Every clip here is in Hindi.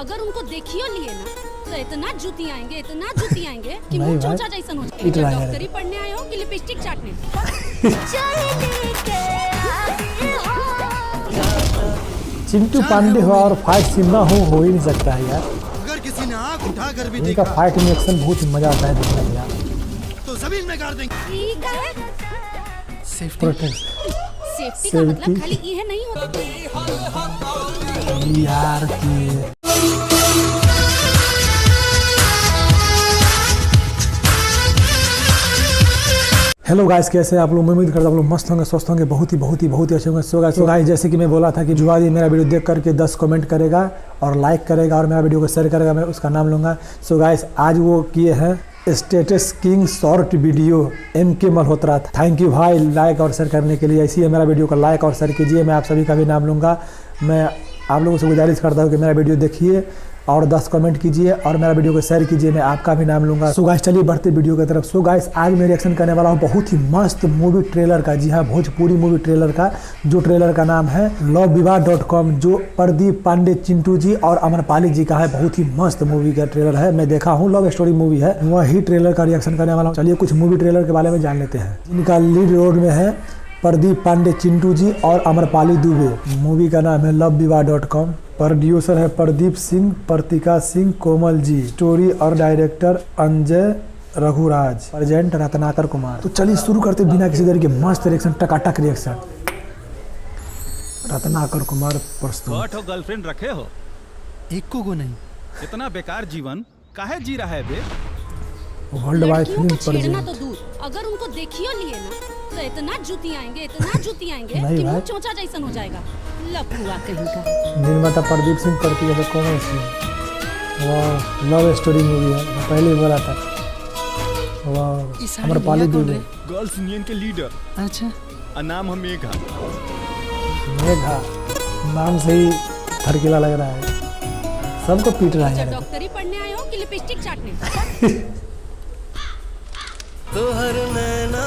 अगर उनको देखियो लिए ना तो इतना जूती आएंगे कि मुंह चोचा जैसा हो जाएगा। डॉक्टरी पढ़ने आए हो कि लिपस्टिक चाटने? चिंटू पांडे हो और फाइट सीन ना हो ही नहीं सकता है यार। अगर किसी ने आंख उठाकर भी इनका फाइट में एक्शन बहुत मजा आता है देखने में यार। तो जमीन में गाड़ देंगे। ठीक है, सेफ्टी का मतलब खाली ये नहीं होता यार की। हेलो गाइस, कैसे आप लोग? मैं उम्मीद करता हूँ आप लोग मस्त होंगे, स्वस्थ होंगे, बहुत ही अच्छे होंगे। सो गाइस, जैसे कि मैं बोला था कि जो आदमी मेरा वीडियो देख करके 10 कमेंट करेगा और लाइक करेगा और मेरा वीडियो को शेयर करेगा, मैं उसका नाम लूँगा। सो गाइस, आज वो किए हैं status king short video MK Malhotra. Thank you भाई लाइक और शेयर करने के लिए। ऐसे ही मेरा वीडियो को लाइक और शेयर कीजिए, मैं आप सभी का भी नाम लूँगा। मैं आप लोगों से गुजारिश करता हूँ कि मेरा वीडियो देखिए और 10 कमेंट कीजिए और मेरा वीडियो को शेयर कीजिए, मैं आपका भी नाम लूँगा। सो गाइस, चलिए बढ़ते वीडियो की तरफ। सो गाइस, आज मैं रिएक्शन करने वाला हूँ बहुत ही मस्त मूवी ट्रेलर का। जी हाँ, भोजपुरी मूवी ट्रेलर का, जो ट्रेलर का नाम है lovvivad.com, जो प्रदीप पांडे चिंटू जी और अमरपाली जी का है। बहुत ही मस्त मूवी का ट्रेलर है, मैं देखा हूँ, लव स्टोरी मूवी है, वही ट्रेलर का रिएक्शन करने वाला हूँ। चलिए कुछ मूवी ट्रेलर के बारे में जान लेते हैं। इनका लीड रोल में है प्रदीप पांडे चिंटू जी और अमरपाली दुबे। मूवी का नाम है lovvivad.com। प्रोड्यूसर है प्रदीप सिंह, प्रतिका सिंह, कोमल जी। स्टोरी और डायरेक्टर अंजय रघुराज। प्रेजेंट रत्नाकर कुमार। तो चलिए शुरू करते बिना किसी देर के मस्त रिएक्शन, टकाटक रिएक्शन। रत्नाकर कुमार प्रस्तुत। गर्लफ्रेंड रखे हो? एक को नहीं। इतना बेकार जीवन काहे जी रहा है बे? वर्ल्ड वाइड फिल्म छेड़ना तो दूर, अगर उनको देखियो लिए ना तो इतना जूती आएंगे कि मुंह चोचा जैसा हो जाएगा। लफुआ कहीं का। निर्माता प्रदीप सिंह, प्रतिका से कोमल सिंह। वाह, लव स्टोरी मूवी है, मैं पहले ही बोला था। वाह, अमरपाली दुबे गर्ल्स यूनियन के लीडर। अच्छा, नाम है मेघा। मेघा नाम से ही थरकीला लग रहा है, सबको पीट रहा है। डॉक्टरी पढ़ने आए हो कि लिपस्टिक चाटने? तोहर नैना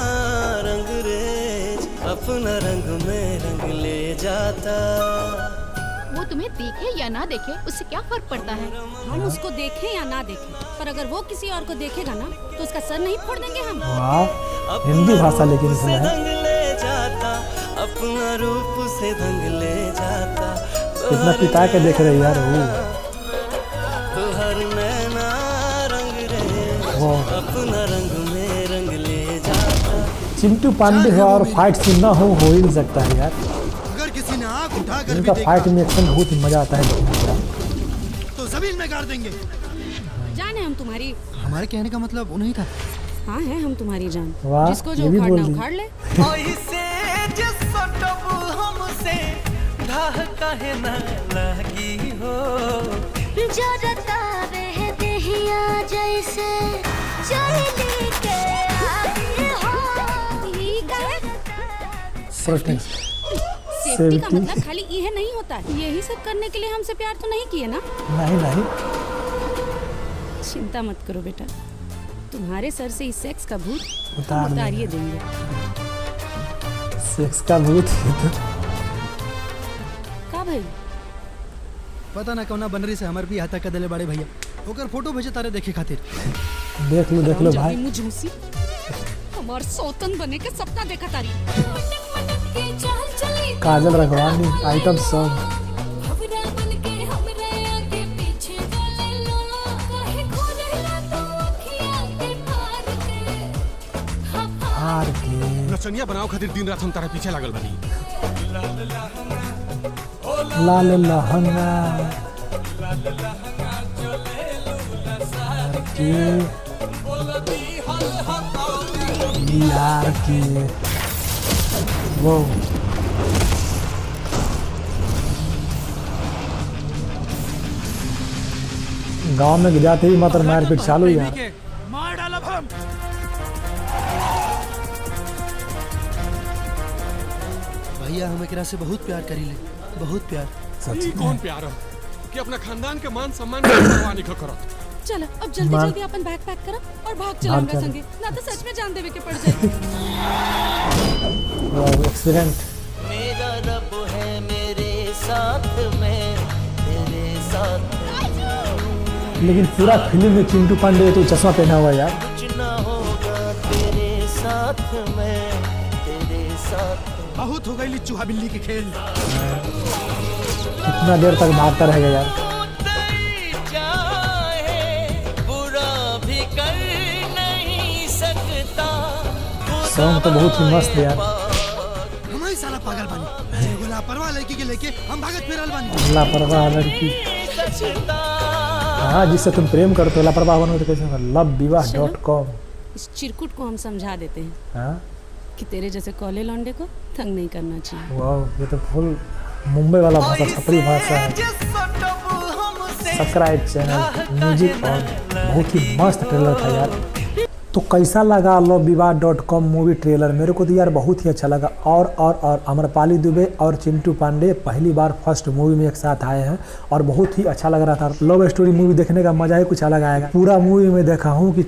रंगरेज अपना रंग में रंग ले जाता। वो तुम्हें देखे या ना देखे उससे क्या फर्क पड़ता है? हम उसको देखें या ना देखें, पर अगर वो किसी और को देखेगा ना तो उसका सर नहीं फोड़ देंगे हम। वाह, हिंदी भाषा लेकिन इसमें है। दंग ले जाता, अपना रूप से दंग ले जाता। कितना पिता के देख रहे यार वो। तोहर नैना रंगरेज अपना रंग में रंग ले जाता। चिंटू पांडे है और फाइट सीन ना हो ही नहीं सकता है यार। अगर किसी ने आंख उठाकर इनका भी फाइट में एक्शन बहुत ही मजा आता है देखने में। तो जमीन में गाड़ देंगे। जान है हम तुम्हारी। हमारे कहने का मतलब वो नहीं था। हाँ है हम तुम्हारी जान। वाह, जिसको जो ये भी उखाड़ना बोल दी। उखाड़ ले। ऐसे जिस सटब हमसे ढाह काहे न लगी हो। जो रतावे है देहिया जैसे चली के आई हो। ठीक है, सेफ्टी का मतलब खाली ये नहीं होता है। यही सब करने के लिए हमसे प्यार तो नहीं किए ना? नहीं, चिंता मत करो बेटा, तुम्हारे सर से इस सेक्स का भूत उतारिए देंगे। सेक्स का भूत का भाई? पता ना कौना बनरी से हमार भी हाथा कदले बड़े भैया ओकर फोटो भेजे तारे देखे खातिर। देख लो भाई। मुझूसी हमार सौतन बने के सपना देखा तारी। काजल रघवानी आइटम सॉन्ग। हार के रचनिया बनाओ खातिर दिन रात हम तारा पीछे लागल बानी। लाल लहंगा यार की। वो गांव में जाते ही मात्र मारपीट चालू यार। मार डालब हम। भैया हम एकरा से बहुत प्यार करी ले, बहुत प्यार। सच कौन प्यार हो कि अपना खानदान के मान सम्मान की परवाह नहीं करत। चलो अब जल्दी अपन बैग पैक करो और भाग चलो हमरा संगे, ना तो सच में जान देवे के पड़ जाए। वाह, एक्सीलेंट। मेरा रब है मेरे साथ में, तेरे साथ लेकिन पूरा फिल्म में चिंटू पांडे तो चश्मा पहना हुआ है यार। कुछ ना होगा तेरे साथ में, तेरे साथ में। बहुत हो गई चूहा बिल्ली की खेल। कितना देर तक भागता रहेगा यार। सॉन्ग तो बहुत ही मस्त है यार। हमारी साला पागल बानी एगो लापरवाह लड़की के लेके हम भागत फिरल बानी। लापरवाह लड़की, हाँ जिससे तुम प्रेम करते हो लापरवाह बनो तो कैसे होगा। loveviva.com। इस चिरकुट को हम समझा देते हैं हाँ कि तेरे जैसे कॉले लौंडे को तंग नहीं करना चाहिए। वाह, ये तो फुल मुंबई वाला भाषा, छपरी भाषा है। Subscribe channel music on. बहुत ही मस्त ट्रेलर था यार। तो कैसा लगा loveviva.com मूवी ट्रेलर? मेरे को तो यार बहुत ही अच्छा लगा। और अमरपाली दुबे और चिंटू पांडे पहली बार फर्स्ट मूवी में एक साथ आए हैं और बहुत ही अच्छा लग रहा था। लव स्टोरी मूवी देखने का मजा ही कुछ अलग आएगा। पूरा मूवी में देखा हूँ कि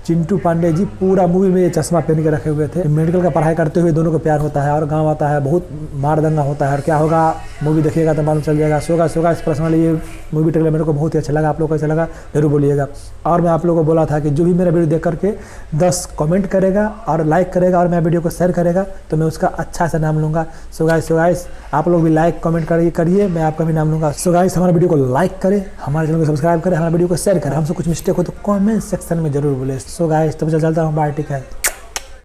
चिंटू पांडे जी पूरा मूवी में ये चश्मा पहन के रखे हुए थे। मेडिकल का पढ़ाई करते हुए दोनों को प्यार होता है और गांव आता है, बहुत मार दंगा होता है और क्या होगा मूवी देखिएगा तो मालूम चल जाएगा। सोगा पर्सनली ये मूवी ट्रेलर मेरे को बहुत ही अच्छा लगा। आप लोग को कैसा लगा जरूर बोलिएगा। और मैं आप लोगों को बोला था कि जो भी मेरा वीडियो देख करके 10 कमेंट करेगा और लाइक करेगा और मेरा वीडियो को शेयर करेगा तो मैं उसका अच्छा सा नाम लूँगा। सो गाइस आप लोग भी लाइक कमेंट करिए, मैं आपका भी नाम लूँगा। सो गाइस हमारे वीडियो को लाइक करें, हमारे चैनल को सब्सक्राइब करें, हमारे वीडियो को शेयर करें। हमसे कुछ मिस्टेक हो तो कमेंट सेक्शन में जरूर बोले। सो गाइस तब चलता हूँ, बाय, ठीक है।